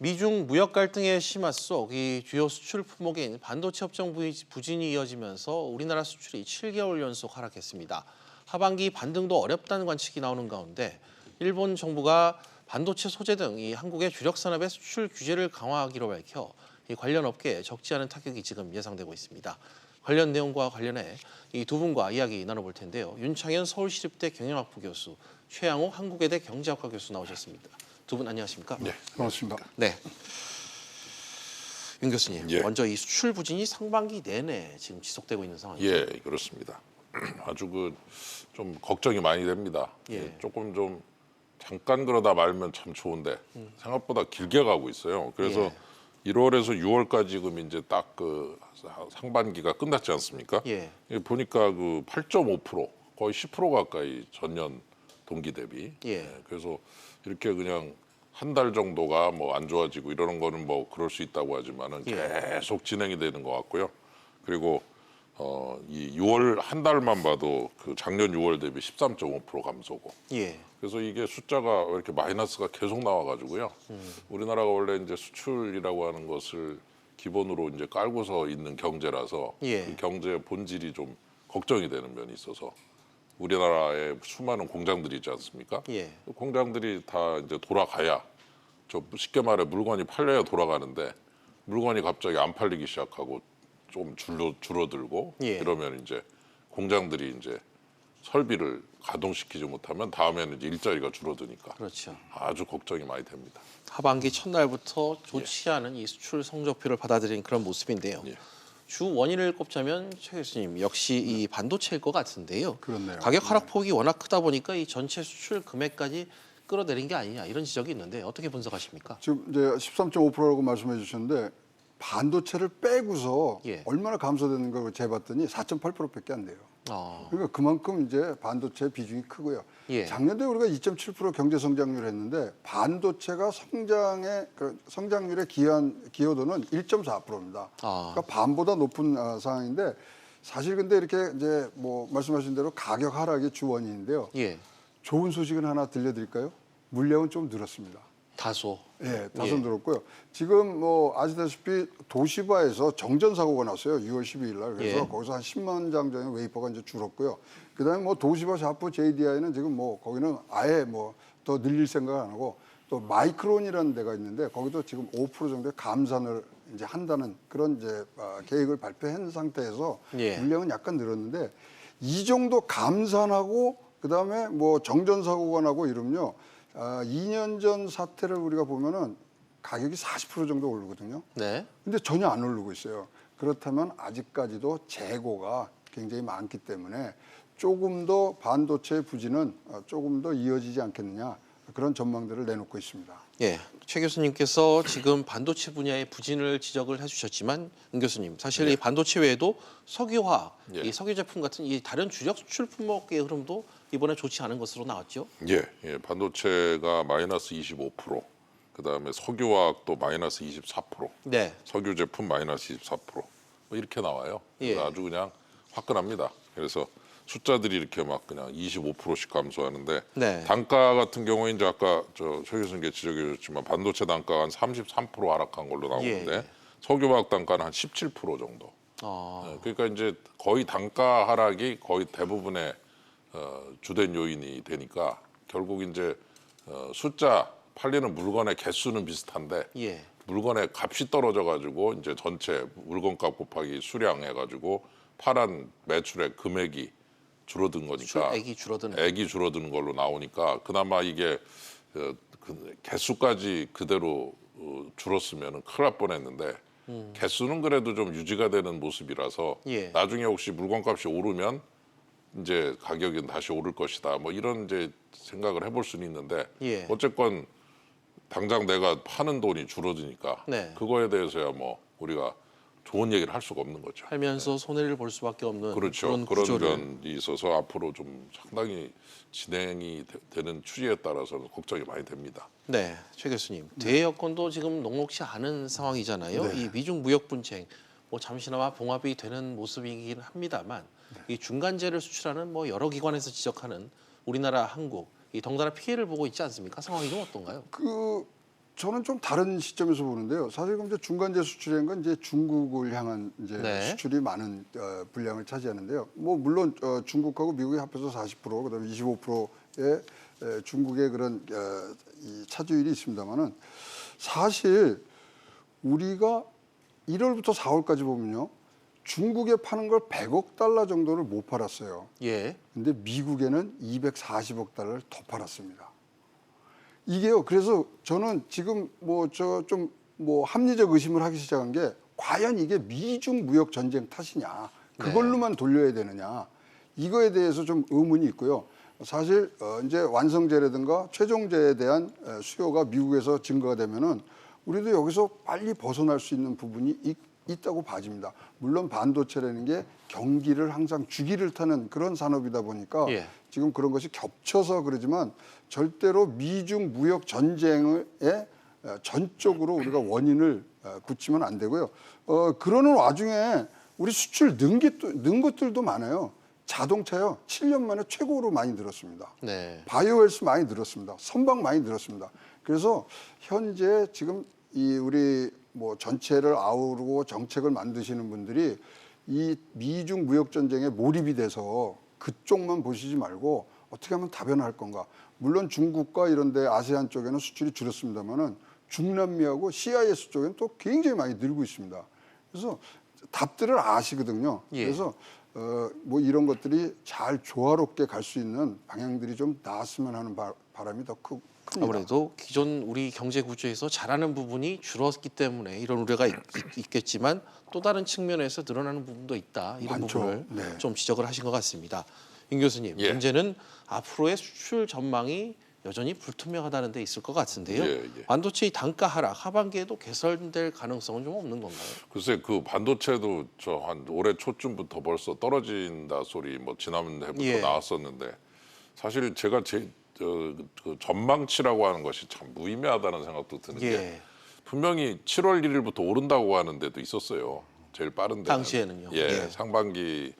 미중 무역 갈등의 심화 속 이 주요 수출 품목인 반도체 업종 부진이 이어지면서 우리나라 수출이 7개월 연속 하락했습니다. 하반기 반등도 어렵다는 관측이 나오는 가운데 일본 정부가 반도체 소재 등 이 한국의 주력 산업의 수출 규제를 강화하기로 밝혀 이 관련 업계에 적지 않은 타격이 지금 예상되고 있습니다. 관련 내용과 관련해 이 두 분과 이야기 나눠볼 텐데요. 윤창현 서울시립대 경영학부 교수, 최양호 한국외대 경제학과 교수 나오셨습니다. 두 분 안녕하십니까? 네, 고맙습니다. 네. 윤 교수님, 예. 먼저 이 수출 부진이 상반기 내내 지금 지속되고 있는 상황이죠. 예, 그렇습니다. 아주 좀 걱정이 많이 됩니다. 예. 조금 좀 잠깐 그러다 말면 참 좋은데 생각보다 길게 가고 있어요. 그래서 예. 1월에서 6월까지 지금 이제 딱 그 상반기가 끝났지 않습니까? 예. 이게 보니까 그 8.5% 거의 10% 가까이 전년 동기 대비. 예. 그래서 이렇게 그냥 한 달 정도가 뭐 안 좋아지고 이러는 거는 뭐 그럴 수 있다고 하지만은 계속 진행이 되는 것 같고요. 그리고 이 6월 한 달만 봐도 그 작년 6월 대비 13.5% 감소고. 예. 그래서 이게 숫자가 왜 이렇게 마이너스가 계속 나와가지고요. 우리나라가 원래 이제 수출이라고 하는 것을 기본으로 이제 깔고서 있는 경제라서 예. 그 경제의 본질이 좀 걱정이 되는 면이 있어서 우리나라에 수많은 공장들이 있지 않습니까? 예. 그 공장들이 다 이제 돌아가야 저 쉽게 말해 물건이 팔려야 돌아가는데 물건이 갑자기 안 팔리기 시작하고 좀 줄어들고 예. 이러면 이제 공장들이 이제 설비를 가동시키지 못하면 다음에는 이제 일자리가 줄어드니까 그렇죠. 아주 걱정이 많이 됩니다. 하반기 첫날부터 좋지 않은 이 수출 성적표를 받아들인 그런 모습인데요. 예. 주 원인을 꼽자면 최 교수님 역시 이 반도체일 것 같은데요. 그렇네요. 가격 하락폭이 워낙 크다 보니까 이 전체 수출 금액까지 끌어내린 게 아니냐 이런 지적이 있는데 어떻게 분석하십니까? 지금 이제 13.5%라고 말씀해 주셨는데 반도체를 빼고서 예. 얼마나 감소되는 걸 재봤더니 4.8%밖에 안 돼요. 아, 그러니까 그만큼 이제 반도체 비중이 크고요. 예. 작년에 우리가 2.7% 경제 성장률 했는데 반도체가 성장률의 기여도는 1.4%입니다. 아. 그러니까 반보다 높은 상황인데 사실 근데 이렇게 이제 뭐 말씀하신 대로 가격 하락이 주 원인인데요. 예. 좋은 소식은 하나 들려드릴까요? 물량은 좀 늘었습니다. 다소. 예, 다소 늘었고요. 지금 뭐 아시다시피 도시바에서 정전 사고가 났어요. 6월 12일 날. 그래서 예. 거기서 한 10만 장 정도 웨이퍼가 이제 줄었고요. 그다음에 뭐 도시바 샤프 JDI는 지금 뭐 거기는 아예 뭐 더 늘릴 생각 안 하고 또 마이크론이라는 데가 있는데 거기도 지금 5% 정도의 감산을 이제 한다는 그런 이제 계획을 발표한 상태에서 예. 물량은 약간 늘었는데 이 정도 감산하고 그다음에 뭐 정전 사고가 나고 이러면요. 2년 전 사태를 우리가 보면은 가격이 40% 정도 오르거든요. 네. 근데 전혀 안 오르고 있어요. 그렇다면 아직까지도 재고가 굉장히 많기 때문에 조금 더 반도체 부진은 조금 더 이어지지 않겠느냐 그런 전망들을 내놓고 있습니다. 예, 최 교수님께서 지금 반도체 분야의 부진을 지적을 해주셨지만 윤 교수님 사실 이 반도체 외에도 석유화학, 예. 이 석유 제품 같은 이 다른 주력 수출 품목의 흐름도 이번에 좋지 않은 것으로 나왔죠. 예, 반도체가 마이너스 25%, 그다음에 석유화학도 마이너스 24%, 네. 석유 제품 마이너스 24%, 뭐 이렇게 나와요. 그래서 예. 아주 그냥 화끈합니다. 그래서 숫자들이 이렇게 막 그냥 25%씩 감소하는데 네. 단가 같은 경우에 이제 아까 최 교수님께 지적해 주셨지만 반도체 단가가 한 33% 하락한 걸로 나오는데 예. 석유화학 단가는 한 17% 정도. 그러니까 이제 거의 단가 하락이 거의 대부분의 주된 요인이 되니까 결국 이제 숫자 팔리는 물건의 개수는 비슷한데 예. 물건의 값이 떨어져 가지고 이제 전체 물건값 곱하기 수량 해가지고 팔한 매출의 금액이 줄어든 거니까 액이 줄어드는 걸로 나오니까 그나마 이게 그 개수까지 그대로 줄었으면 큰일 날 뻔했는데 개수는 그래도 좀 유지가 되는 모습이라서 예. 나중에 혹시 물건값이 오르면 이제 가격은 다시 오를 것이다. 뭐 이런 이제 생각을 해볼 수는 있는데 예. 어쨌건 당장 내가 파는 돈이 줄어드니까 네. 그거에 대해서야 뭐 우리가 좋은 얘기를 할 수가 없는 거죠. 하면서 손해를 볼 수밖에 없는 그렇죠. 그런 그런 구조를. 면이 있어서 앞으로 좀 상당히 진행이 되는 추이에 따라서는 걱정이 많이 됩니다. 네, 최 교수님. 대외 여건도 지금 녹록치 않은 상황이잖아요. 네. 이 미중 무역 분쟁 뭐 잠시나마 봉합이 되는 모습이긴 합니다만 이 중간재를 수출하는 뭐 여러 기관에서 지적하는 우리나라, 한국 이 덩달아 피해를 보고 있지 않습니까? 상황이 좀 어떤가요? 저는 좀 다른 시점에서 보는데요. 사실 그럼 이제 중간재 수출이라는 건 이제 중국을 향한 이제 네. 수출이 많은 분량을 차지하는데요. 뭐 물론 중국하고 미국이 합해서 40%, 그다음에 25%의 중국의 그런 이 차지율이 있습니다만은 사실 우리가 1월부터 4월까지 보면요. 중국에 파는 걸 100억 달러 정도를 못 팔았어요. 예. 근데 미국에는 240억 달러를 더 팔았습니다. 이게요. 그래서 저는 지금 뭐 합리적 의심을 하기 시작한 게 과연 이게 미중 무역 전쟁 탓이냐, 그걸로만 돌려야 되느냐, 이거에 대해서 좀 의문이 있고요. 사실 이제 완성제라든가 최종제에 대한 수요가 미국에서 증가가 되면은 우리도 여기서 빨리 벗어날 수 있는 부분이 있다고 봐집니다. 물론 반도체라는 게 경기를 항상 주기를 타는 그런 산업이다 보니까 예. 지금 그런 것이 겹쳐서 그러지만 절대로 미중 무역 전쟁에 전적으로 우리가 원인을 붙이면 안 되고요. 그러는 와중에 우리 수출 는 것들도 많아요. 자동차요. 7년 만에 최고로 많이 늘었습니다. 네. 바이오헬스 많이 늘었습니다. 선박 많이 늘었습니다. 그래서 현재 지금 이 우리 뭐 전체를 아우르고 정책을 만드시는 분들이 이 미중 무역 전쟁에 몰입이 돼서 그쪽만 보시지 말고 어떻게 하면 다변화할 건가. 물론 중국과 이런 데 아세안 쪽에는 수출이 줄었습니다만은 중남미하고 CIS 쪽에는 또 굉장히 많이 늘고 있습니다. 그래서 답들을 아시거든요. 예. 그래서 뭐 이런 것들이 잘 조화롭게 갈 수 있는 방향들이 좀 나왔으면 하는 바람이 더 큽니다. 아무래도 기존 우리 경제 구조에서 잘하는 부분이 줄었기 때문에 이런 우려가 있겠지만 또 다른 측면에서 늘어나는 부분도 있다. 이런 많죠. 부분을 네. 좀 지적을 하신 것 같습니다. 임 교수님, 예. 문제는 앞으로의 수출 전망이 여전히 불투명하다는 데 있을 것 같은데요. 예. 반도체의 단가 하락 하반기에도 개선될 가능성은 좀 없는 건가요? 글쎄 그 반도체도 저 한 올해 초쯤부터 벌써 떨어진다 소리 뭐 지난해부터 예. 나왔었는데 사실 제가 그 전망치라고 하는 것이 참 무의미하다는 생각도 드는 예. 게 분명히 7월 1일부터 오른다고 하는 데도 있었어요. 제일 빠른 데는. 당시에는요. 예, 예. 상반기에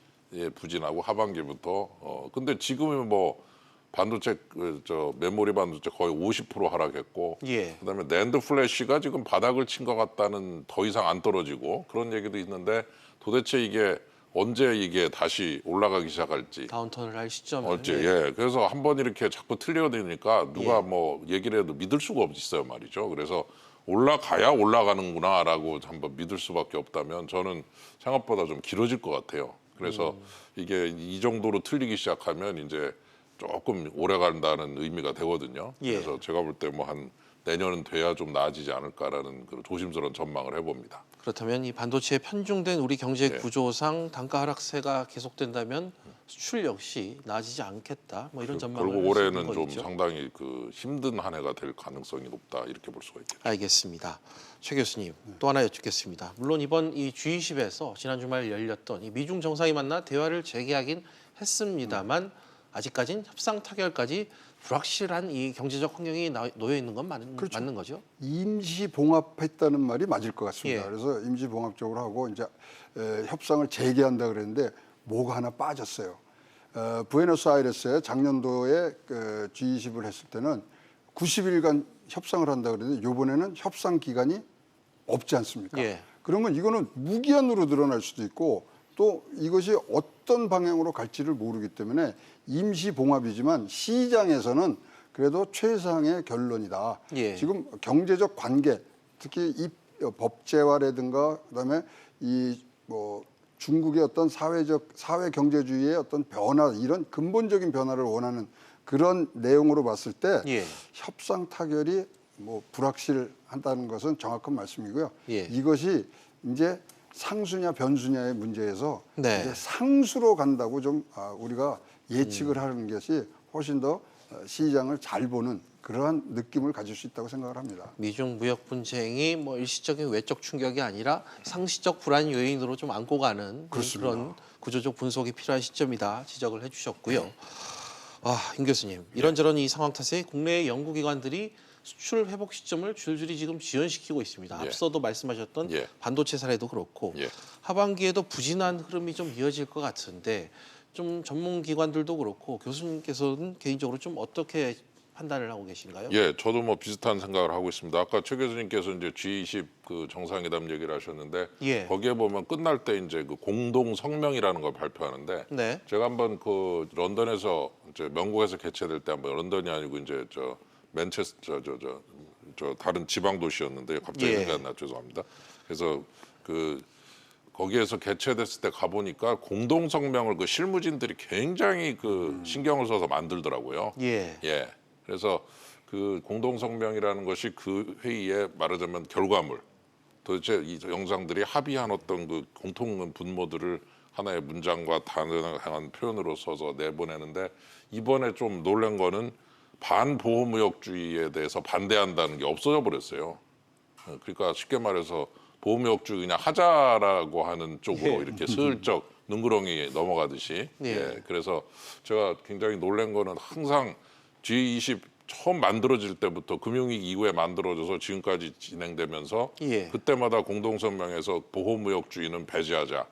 부진하고 하반기부터. 근데 지금은 뭐 반도체 저 메모리 반도체 거의 50% 하락했고, 예. 그다음에 낸드 플래시가 지금 바닥을 친 것 같다는 더 이상 안 떨어지고 그런 얘기도 있는데 도대체 이게 언제 이게 다시 올라가기 시작할지. 다운턴을 할 시점을. 어째 예. 그래서 한번 이렇게 자꾸 틀려대니까 누가 예. 뭐 얘기를 해도 믿을 수가 없어요 말이죠. 그래서 올라가야 올라가는구나라고 한번 믿을 수밖에 없다면 저는 생각보다 좀 길어질 것 같아요. 그래서 이게 이 정도로 틀리기 시작하면 이제 조금 오래 간다는 의미가 되거든요. 예. 그래서 제가 볼 때 뭐 한 내년은 돼야 좀 나아지지 않을까라는 그런 조심스러운 전망을 해봅니다. 그렇다면 이 반도체에 편중된 우리 경제 예. 구조상 단가 하락세가 계속된다면 수출 역시 나아지지 않겠다. 뭐 이런 전망을 결국 할수 있는 올해는 좀 거겠죠. 상당히 그 힘든 한 해가 될 가능성이 높다 이렇게 볼 수가 있겠죠. 알겠습니다. 최 교수님 또 하나 여쭙겠습니다. 물론 이번 이 G20에서 지난 주말 열렸던 이 미중 정상이 만나 대화를 재개하긴 했습니다만 아직까지는 협상 타결까지 불확실한 이 경제적 환경이 놓여 있는 건 맞는 거죠? 임시 봉합했다는 말이 맞을 것 같습니다. 예. 그래서 임시 봉합적으로 하고 이제 협상을 재개한다 그랬는데 뭐가 하나 빠졌어요. 부에노스아이레스에 작년도에 그 G20을 했을 때는 90일간 협상을 한다 그랬는데 이번에는 협상 기간이 없지 않습니까? 예. 그러면 이거는 무기한으로 늘어날 수도 있고 또 이것이 어떤 방향으로 갈지를 모르기 때문에 임시 봉합이지만 시장에서는 그래도 최상의 결론이다. 예. 지금 경제적 관계, 특히 이 법제화라든가 그다음에 이 뭐 중국의 어떤 사회 경제주의의 어떤 변화 이런 근본적인 변화를 원하는 그런 내용으로 봤을 때 예. 협상 타결이 뭐 불확실하다는 것은 정확한 말씀이고요. 예. 이것이 이제 상수냐 변수냐의 문제에서 네. 이제 상수로 간다고 좀 우리가 예측을 하는 것이 훨씬 더 시장을 잘 보는 그러한 느낌을 가질 수 있다고 생각을 합니다. 미중 무역 분쟁이 뭐 일시적인 외적 충격이 아니라 상시적 불안 요인으로 좀 안고 가는 그렇습니다. 그런 구조적 분석이 필요한 시점이다 지적을 해주셨고요. 임 교수님 이런저런 이 상황 탓에 국내의 연구기관들이 수출 회복 시점을 줄줄이 지금 지연시키고 있습니다. 예. 앞서도 말씀하셨던 예. 반도체 사례도 그렇고 예. 하반기에도 부진한 흐름이 좀 이어질 것 같은데 좀 전문 기관들도 그렇고 교수님께서는 개인적으로 좀 어떻게 판단을 하고 계신가요? 예, 저도 뭐 비슷한 생각을 하고 있습니다. 아까 최 교수님께서 이제 G20 그 정상회담 얘기를 하셨는데 예. 거기에 보면 끝날 때 이제 그 공동 성명이라는 걸 발표하는데 네. 제가 한번 그 런던에서 이제 영국에서 개최될 때 한번 런던이 아니고 이제 저 맨체스터 저 다른 지방 도시였는데 갑자기 예. 생각이 안 나 죄송합니다. 그래서 그 거기에서 개최됐을 때 가보니까 공동 성명을 그 실무진들이 굉장히 그 신경을 써서 만들더라고요. 예. 예. 그래서 그 공동 성명이라는 것이 그 회의의 말하자면 결과물. 도대체 이 영상들이 합의한 어떤 그 공통 분모들을 하나의 문장과 다양한 표현으로 써서 내보내는데 이번에 좀 놀란 거는 반보호무역주의에 대해서 반대한다는 게 없어져 버렸어요. 그러니까 쉽게 말해서 보호무역주의 그냥 하자라고 하는 쪽으로 예. 이렇게 슬쩍 눈구렁이 넘어가듯이. 예. 예. 그래서 제가 굉장히 놀란 거는 항상 G20 처음 만들어질 때부터 금융위기 이후에 만들어져서 지금까지 진행되면서 예. 그때마다 공동성명에서 보호무역주의는 배제하자,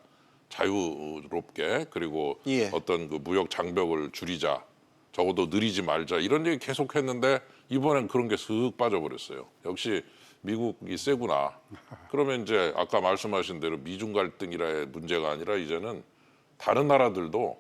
자유롭게 그리고 예. 어떤 그 무역 장벽을 줄이자, 적어도 느리지 말자 이런 얘기 계속했는데 이번엔 그런 게 슥 빠져버렸어요. 역시 미국이 세구나. 그러면 이제 아까 말씀하신 대로 미중 갈등이라의 문제가 아니라 이제는 다른 나라들도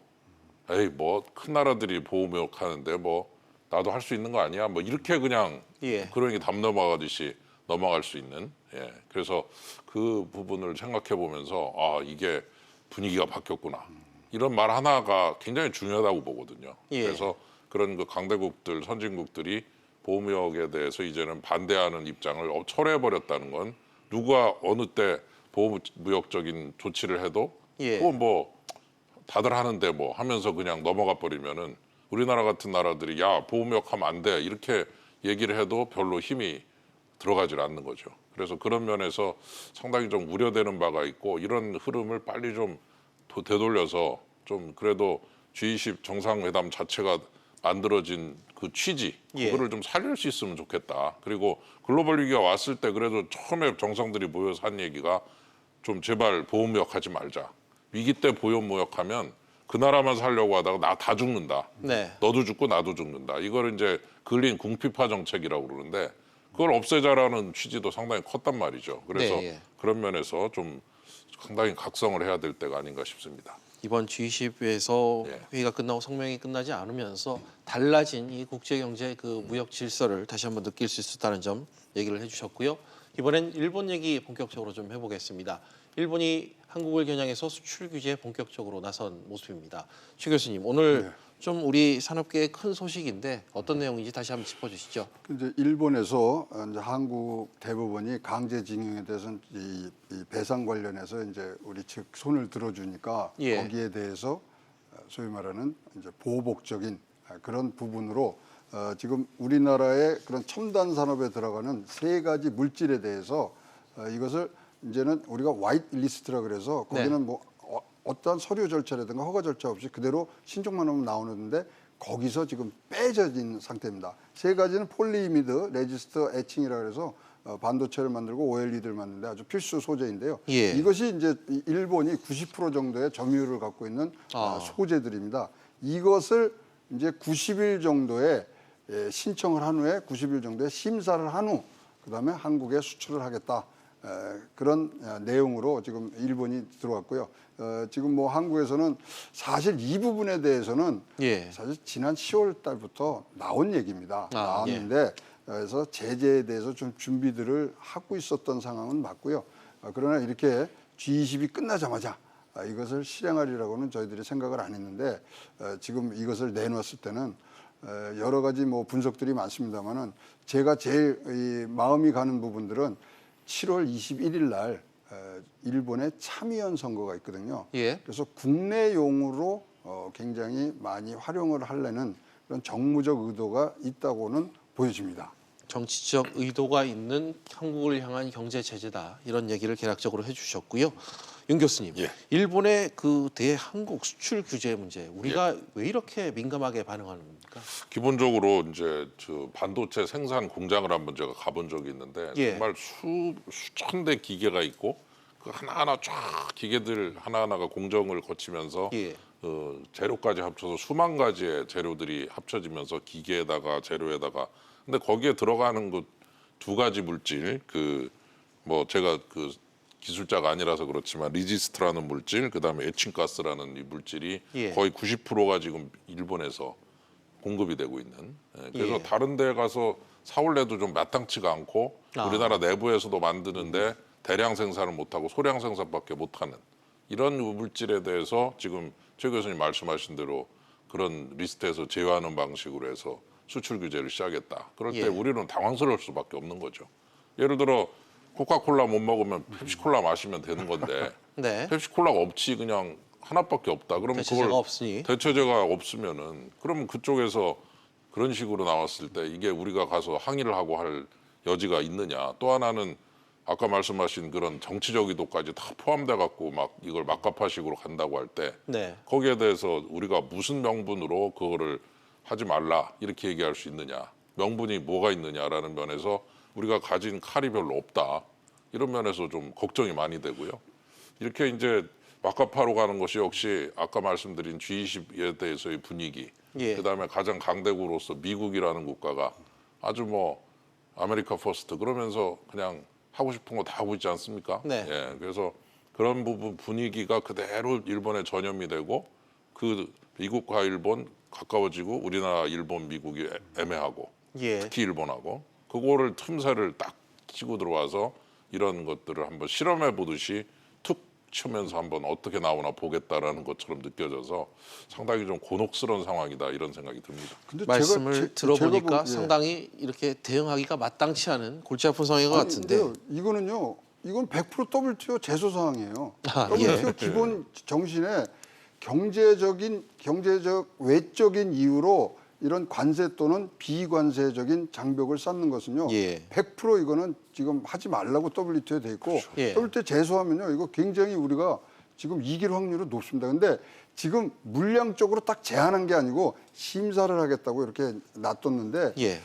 에이 뭐 큰 나라들이 보호무역 하는데 뭐 나도 할 수 있는 거 아니야? 뭐 이렇게 그냥 예. 그러니 담 넘어가듯이 넘어갈 수 있는. 예. 그래서 그 부분을 생각해 보면서 아 이게 분위기가 바뀌었구나. 이런 말 하나가 굉장히 중요하다고 보거든요. 예. 그래서 그런 그 강대국들, 선진국들이 보호무역에 대해서 이제는 반대하는 입장을 철회해 버렸다는 건 누가 어느 때 보호무역적인 조치를 해도 예. 그건 뭐 다들 하는데 뭐 하면서 그냥 넘어가 버리면은 우리나라 같은 나라들이 야 보호무역 하면 안 돼 이렇게 얘기를 해도 별로 힘이 들어가질 않는 거죠. 그래서 그런 면에서 상당히 좀 우려되는 바가 있고 이런 흐름을 빨리 좀 되돌려서 좀 그래도 G20 정상회담 자체가 만들어진 그 취지 예. 그거를 좀 살릴 수 있으면 좋겠다. 그리고 글로벌 위기가 왔을 때 그래도 처음에 정상들이 모여서 한 얘기가 좀 제발 보호무역 하지 말자. 위기 때 보호무역하면 그 나라만 살려고 하다가 나 다 죽는다. 네. 너도 죽고 나도 죽는다. 이걸 이제 근린 궁피파 정책이라고 그러는데 그걸 없애자라는 취지도 상당히 컸단 말이죠. 그래서 네, 예. 그런 면에서 좀 상당히 각성을 해야 될 때가 아닌가 싶습니다. 이번 G20에서 예. 회의가 끝나고 성명이 끝나지 않으면서 달라진 이 국제 경제 그 무역 질서를 다시 한번 느낄 수 있었다는 점 얘기를 해주셨고요. 이번엔 일본 얘기 본격적으로 좀 해보겠습니다. 일본이 한국을 겨냥해서 수출 규제에 본격적으로 나선 모습입니다. 최 교수님, 오늘 좀 우리 산업계의 큰 소식인데 어떤 내용인지 다시 한번 짚어주시죠. 이제 일본에서 이제 한국 대법원이 강제징용에 대해서는 이 배상 관련해서 이제 우리 측 손을 들어주니까 예. 거기에 대해서 소위 말하는 이제 보복적인 그런 부분으로 지금 우리나라의 그런 첨단 산업에 들어가는 세 가지 물질에 대해서 이것을 이제는 우리가 화이트 리스트라 그래서 거기는 네. 뭐 어떠한 서류 절차라든가 허가 절차 없이 그대로 신청만 하면 나오는데 거기서 지금 빼져진 상태입니다. 세 가지는 폴리이미드, 레지스터, 에칭이라 그래서 반도체를 만들고 OLED를 만드는데 아주 필수 소재인데요. 예. 이것이 이제 일본이 90% 정도의 점유율을 갖고 있는 소재들입니다. 이것을 이제 90일 정도에 신청을 한 후에 90일 정도에 심사를 한 후 그다음에 한국에 수출을 하겠다. 그런 내용으로 지금 일본이 들어왔고요. 지금 뭐 한국에서는 사실 이 부분에 대해서는 예. 사실 지난 10월 달부터 나온 얘기입니다. 나왔는데 그래서 제재에 대해서 좀 준비들을 하고 있었던 상황은 맞고요. 그러나 이렇게 G20이 끝나자마자 이것을 실행하리라고는 저희들이 생각을 안 했는데 지금 이것을 내놓았을 때는 여러 가지 뭐 분석들이 많습니다만은 제가 제일 이 마음이 가는 부분들은 7월 21일 날 일본의 참의원 선거가 있거든요. 예. 그래서 국내용으로 굉장히 많이 활용을 하려는 그런 정무적 의도가 있다고는 보여집니다. 정치적 의도가 있는 한국을 향한 경제 제재다 이런 얘기를 개략적으로 해주셨고요. 윤 교수님, 예. 일본의 그 대한국 수출 규제 문제 우리가 왜 이렇게 민감하게 반응하는 겁니까? 기본적으로 이제 저 반도체 생산 공장을 한번 제가 가본 적이 있는데 예. 정말 수천 대 기계가 있고 그 하나하나 쫙 기계들 하나하나가 공정을 거치면서 예. 그 재료까지 합쳐서 수만 가지의 재료들이 합쳐지면서 기계에다가 재료에다가 근데 거기에 들어가는 그 두 가지 물질 그 뭐 제가 그 기술자가 아니라서 그렇지만 리지스트라는 물질 그다음에 에칭가스라는 이 물질이 예. 거의 90%가 지금 일본에서 공급이 되고 있는 그래서 예. 다른 데 가서 사올래도 좀 마땅치가 않고 우리나라 내부에서도 만드는데 대량 생산을 못하고 소량 생산밖에 못하는 이런 물질에 대해서 지금 최 교수님 말씀하신 대로 그런 리스트에서 제외하는 방식으로 해서 수출 규제를 시작했다. 그럴 때 예. 우리는 당황스러울 수밖에 없는 거죠. 예를 들어 코카콜라 못 먹으면 펩시콜라 마시면 되는 건데 네. 펩시콜라가 없지 그냥 하나밖에 없다. 그러면 대체제가 그걸 없으니. 대체제가 없으면은 그러면 그쪽에서 그런 식으로 나왔을 때 이게 우리가 가서 항의를 하고 할 여지가 있느냐. 또 하나는 아까 말씀하신 그런 정치적 의도까지 다 포함돼 갖고 막 이걸 막가파식으로 간다고 할 때 네. 거기에 대해서 우리가 무슨 명분으로 그거를 하지 말라 이렇게 얘기할 수 있느냐. 명분이 뭐가 있느냐라는 면에서 우리가 가진 칼이 별로 없다. 이런 면에서 좀 걱정이 많이 되고요. 이렇게 이제 막가파로 가는 것이 역시 아까 말씀드린 G20에 대해서의 분위기, 예. 그다음에 가장 강대국으로서 미국이라는 국가가 아주 뭐 아메리카 퍼스트 그러면서 그냥 하고 싶은 거 다 하고 있지 않습니까? 네. 예, 그래서 그런 부분 분위기가 그대로 일본에 전염이 되고 그 미국과 일본 가까워지고 우리나라, 일본, 미국이 애매하고 예. 특히 일본하고 그거를 틈새를 딱 치고 들어와서 이런 것들을 한번 실험해 보듯이 툭 치면서 한번 어떻게 나오나 보겠다라는 것처럼 느껴져서 상당히 좀 곤혹스러운 상황이다 이런 생각이 듭니다. 근데 말씀을 들어보니까 예. 상당히 이렇게 대응하기가 마땅치 않은 골치 아픈 상황인 것 같은데. 근데요, 이건 100% WTO 제소 사항이에요. 아, WTO 예. 기본 정신에 경제적 외적인 이유로 이런 관세 또는 비관세적인 장벽을 쌓는 것은요. 예. 100% 이거는 지금 하지 말라고 WTO에 돼 있고 예. WTO 제소하면요. 이거 굉장히 우리가 지금 이길 확률이 높습니다. 근데 지금 물량적으로 딱 제한한 게 아니고 심사를 하겠다고 이렇게 놔뒀는데 예.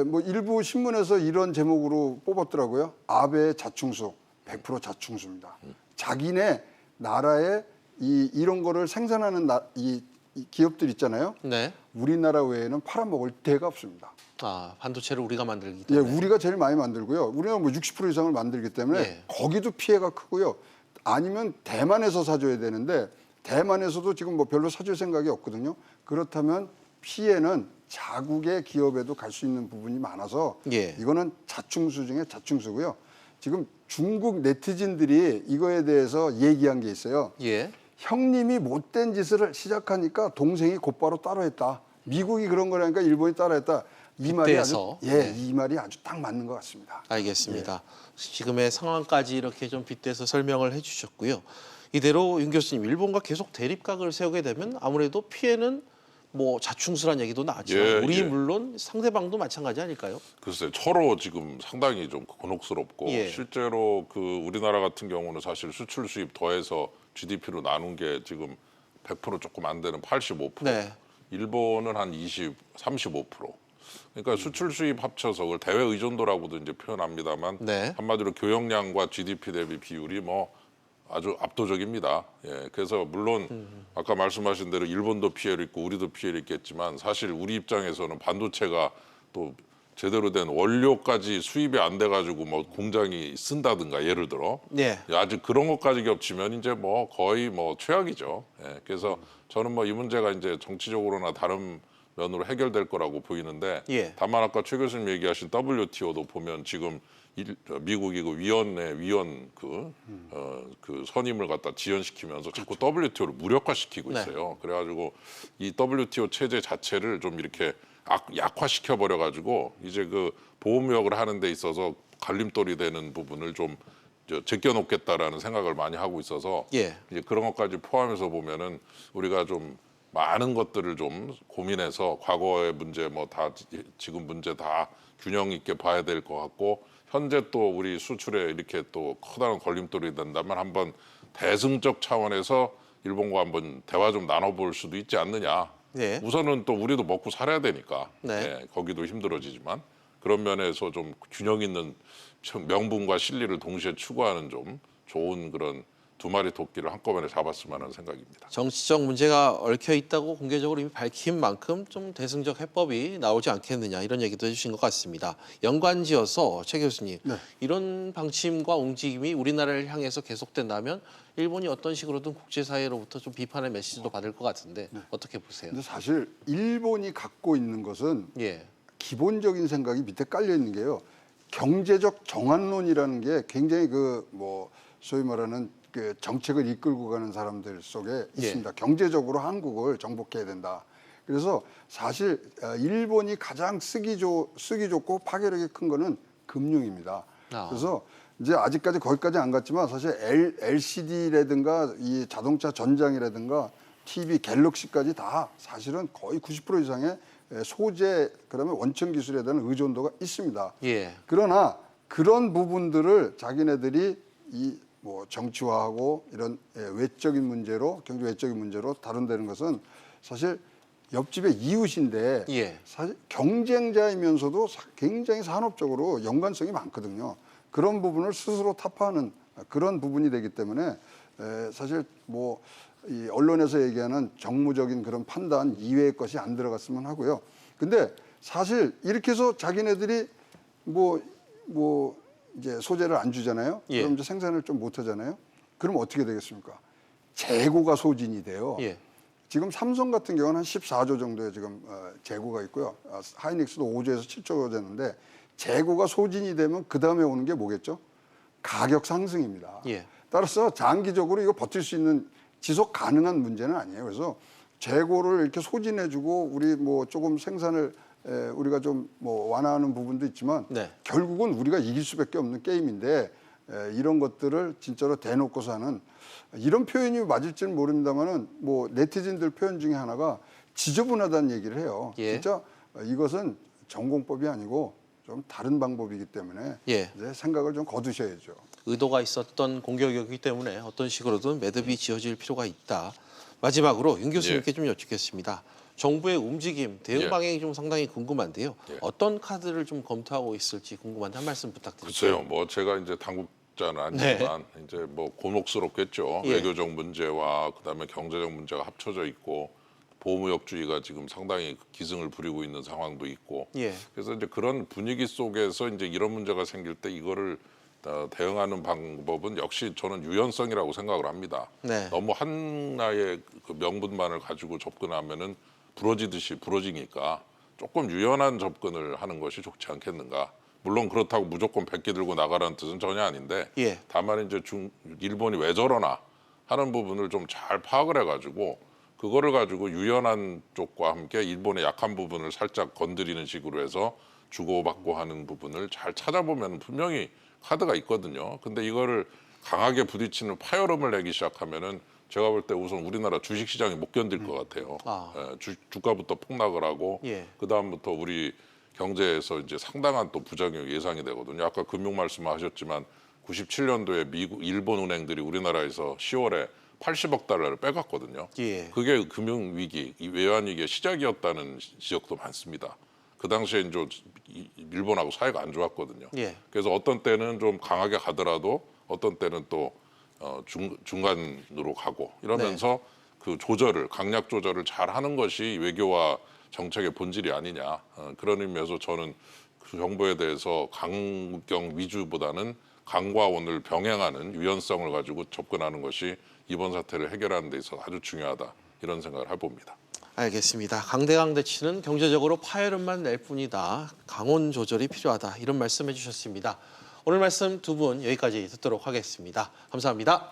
뭐 일부 신문에서 이런 제목으로 뽑았더라고요. 아베의 자충수, 100% 자충수입니다. 자기네 나라에 이런 거를 생산하는 이 기업들 있잖아요. 네. 우리나라 외에는 팔아먹을 데가 없습니다. 아, 반도체를 우리가 만들기 예, 때문에. 우리가 제일 많이 만들고요. 우리가 뭐 60% 이상을 만들기 때문에 예. 거기도 피해가 크고요. 아니면 대만에서 사줘야 되는데 대만에서도 지금 뭐 별로 사줄 생각이 없거든요. 그렇다면 피해는 자국의 기업에도 갈 수 있는 부분이 많아서 예. 이거는 자충수 중에 자충수고요. 지금 중국 네티즌들이 이거에 대해서 얘기한 게 있어요. 예. 형님이 못된 짓을 시작하니까 동생이 곧바로 따라했다. 미국이 그런 거라니까 일본이 따라했다. 이 말이 아주 빗대서. 이 말이 아주 딱 맞는 것 같습니다. 알겠습니다. 지금의 상황까지 이렇게 좀 빗대서 설명을 해주셨고요. 이대로 윤 교수님, 일본과 계속 대립각을 세우게 되면 아무래도 피해는 뭐 자충수란 얘기도 나왔지만 예, 우리 예. 물론 상대방도 마찬가지 아닐까요? 글쎄 서로 지금 상당히 좀 곤혹스럽고 예. 실제로 그 우리나라 같은 경우는 사실 수출 수입 더해서 GDP로 나눈 게 지금 100% 조금 안 되는 85%. 네. 일본은 한 35%. 그러니까 수출 수입 합쳐서 그걸 대외 의존도라고도 이제 표현합니다만 네. 한마디로 교역량과 GDP 대비 비율이 뭐 아주 압도적입니다. 예, 그래서 물론 아까 말씀하신 대로 일본도 피해를 입고 우리도 피해를 입겠지만 사실 우리 입장에서는 반도체가 또 제대로 된 원료까지 수입이 안 돼가지고 뭐 공장이 쓴다든가 예를 들어 네. 아직 그런 것까지 겹치면 이제 뭐 거의 뭐 최악이죠. 예, 그래서 저는 뭐 이 문제가 이제 정치적으로나 다른 면으로 해결될 거라고 보이는데 예. 다만 아까 최 교수님 얘기하신 WTO도 보면 지금 미국이 그 위원 그 선임을 갖다 지연시키면서 자꾸 WTO를 무력화시키고 네. 있어요. 그래가지고 이 WTO 체제 자체를 좀 이렇게 약화시켜 버려가지고 이제 그 보호무역을 하는 데 있어서 갈림돌이 되는 부분을 좀 제껴놓겠다라는 생각을 많이 하고 있어서 예. 이제 그런 것까지 포함해서 보면은 우리가 좀 많은 것들을 좀 고민해서 과거의 문제 뭐 다 지금 문제 다 균형 있게 봐야 될 것 같고 현재 또 우리 수출에 이렇게 또 커다란 걸림돌이 된다면 한번 대승적 차원에서 일본과 한번 대화 좀 나눠볼 수도 있지 않느냐. 네. 우선은 또 우리도 먹고 살아야 되니까 네. 예, 거기도 힘들어지지만 그런 면에서 좀 균형 있는 명분과 실리를 동시에 추구하는 좀 좋은 그런 두 마리 토끼를 한꺼번에 잡았으면 하는 생각입니다. 정치적 문제가 얽혀 있다고 공개적으로 이미 밝힌 만큼 좀 대승적 해법이 나오지 않겠느냐 이런 얘기도 해주신 것 같습니다. 연관지어서 최 교수님, 네. 이런 방침과 움직임이 우리나라를 향해서 계속된다면 일본이 어떤 식으로든 국제사회로부터 좀 비판의 메시지도 받을 것 같은데 어떻게 보세요? 근데 사실 일본이 갖고 있는 것은 예, 기본적인 생각이 밑에 깔려 있는 게요. 경제적 정한론이라는 게 굉장히 그 뭐 소위 말하는 그 정책을 이끌고 가는 사람들 속에 있습니다. 경제적으로 한국을 정복해야 된다. 그래서 사실 일본이 가장 쓰기 좋고 파괴력이 큰 거는 금융입니다. 그래서 이제 아직까지 거기까지 안 갔지만 사실 LCD라든가 이 자동차 전장이라든가 TV 갤럭시까지 다 사실은 거의 90% 이상의 소재 그다음에 원천 기술에 대한 의존도가 있습니다. 예, 그러나 그런 부분들을 자기네들이 이 뭐 정치화하고 이런 외적인 문제로 경제 외적인 문제로 다룬다는 것은 사실 옆집의 이웃인데 예. 사실 경쟁자이면서도 굉장히 산업적으로 연관성이 많거든요. 그런 부분을 스스로 타파하는 그런 부분이 되기 때문에 사실 뭐 이 언론에서 얘기하는 정무적인 그런 판단 이외의 것이 안 들어갔으면 하고요. 근데 사실 이렇게 해서 자기네들이 뭐 이제 소재를 안 주잖아요. 예. 그럼 이제 생산을 좀 못 하잖아요. 그럼 어떻게 되겠습니까? 재고가 소진이 돼요. 예. 지금 삼성 같은 경우는 한 14조 정도의 지금 재고가 있고요. 하이닉스도 5조에서 7조 되는데 재고가 소진이 되면 그 다음에 오는 게 뭐겠죠? 가격 상승입니다. 예. 따라서 장기적으로 이거 버틸 수 있는 지속 가능한 문제는 아니에요. 그래서 재고를 이렇게 소진해주고 우리 뭐 조금 생산을 우리가 좀 뭐 완화하는 부분도 있지만 네. 결국은 우리가 이길 수밖에 없는 게임인데 이런 것들을 진짜로 대놓고서 하는 이런 표현이 맞을지는 모릅니다만은 뭐 네티즌들 표현 중에 하나가 지저분하다는 얘기를 해요. 예. 진짜 이것은 전공법이 아니고 좀 다른 방법이기 때문에 예. 이제 생각을 좀 거두셔야죠. 의도가 있었던 공격이었기 때문에 어떤 식으로든 매듭이 지어질 필요가 있다. 마지막으로 윤 교수님께 좀 여쭙겠습니다. 정부의 움직임, 대응 예. 방향이 좀 상당히 궁금한데요. 예. 어떤 카드를 좀 검토하고 있을지 궁금한데 한 말씀 부탁드립니다. 글쎄요, 뭐 제가 이제 당국자는 아니지만 이제 뭐 곤혹스럽겠죠. 예. 외교적 문제와 그다음에 경제적 문제가 합쳐져 있고 보호무역주의가 지금 상당히 기승을 부리고 있는 상황도 있고. 예. 그래서 이제 그런 분위기 속에서 이제 이런 문제가 생길 때 이거를 대응하는 방법은 역시 저는 유연성이라고 생각을 합니다. 네. 너무 하나의 그 명분만을 가지고 접근하면은 부러지듯이 부러지니까 조금 유연한 접근을 하는 것이 좋지 않겠는가. 물론 그렇다고 무조건 백기 들고 나가라는 뜻은 전혀 아닌데 예. 다만 이제 일본이 왜 저러나 하는 부분을 좀 잘 파악을 해가지고 그거를 가지고 유연한 쪽과 함께 일본의 약한 부분을 살짝 건드리는 식으로 해서 주고받고 하는 부분을 잘 찾아보면 분명히 카드가 있거든요. 근데 이거를 강하게 부딪히는 파열음을 내기 시작하면은 제가 볼 때 우선 우리나라 주식시장이 못 견딜 것 같아요. 주가부터 폭락을 하고 예. 그 다음부터 우리 경제에서 이제 상당한 또 부작용이 예상이 되거든요. 아까 금융 말씀하셨지만 97년도에 일본 은행들이 우리나라에서 10월에 80억 달러를 빼갔거든요. 예. 그게 금융 위기, 이 외환 위기의 시작이었다는 지적도 많습니다. 그 당시에 이제 일본하고 사이가 안 좋았거든요. 예. 그래서 어떤 때는 좀 강하게 가더라도 어떤 때는 또 중간으로 가고 이러면서 그 조절을 강약 조절을 잘 하는 것이 외교와 정책의 본질이 아니냐. 그런 의미에서 저는 그 정부에 대해서 강경 위주보다는 강과 온을 병행하는 유연성을 가지고 접근하는 것이 이번 사태를 해결하는 데 있어서 아주 중요하다. 이런 생각을 해봅니다. 알겠습니다. 강대치는 경제적으로 파열음만 낼 뿐이다. 강온 조절이 필요하다. 이런 말씀해 주셨습니다. 오늘 말씀 두 분 여기까지 듣도록 하겠습니다. 감사합니다.